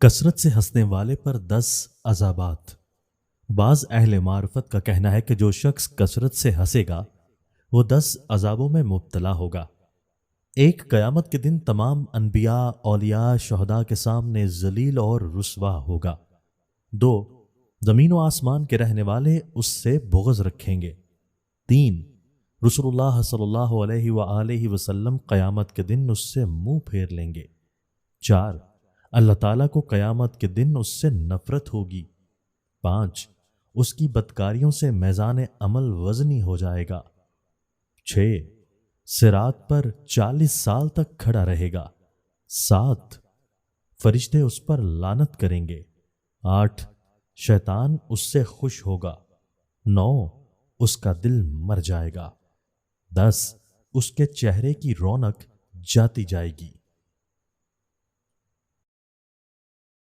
کثرت سے ہنسنے والے پر 10 عذابات۔ بعض اہل معرفت کا کہنا ہے کہ جو شخص کثرت سے ہنسے گا وہ 10 عذابوں میں مبتلا ہوگا۔ ایک، قیامت کے دن تمام انبیاء، اولیاء، شہداء کے سامنے ذلیل اور رسوا ہوگا۔ 2، زمین و آسمان کے رہنے والے اس سے بغض رکھیں گے۔ 3، رسول اللہ صلی اللہ علیہ وآلہ وسلم قیامت کے دن اس سے منہ پھیر لیں گے۔ 4، اللہ تعالیٰ کو قیامت کے دن اس سے نفرت ہوگی۔ 5، اس کی بدکاریوں سے میزان عمل وزنی ہو جائے گا۔ 6، صراط پر 40 سال تک کھڑا رہے گا۔ 7، فرشتے اس پر لعنت کریں گے۔ 8، شیطان اس سے خوش ہوگا۔ 9، اس کا دل مر جائے گا۔ 10، اس کے چہرے کی رونق جاتی جائے گی۔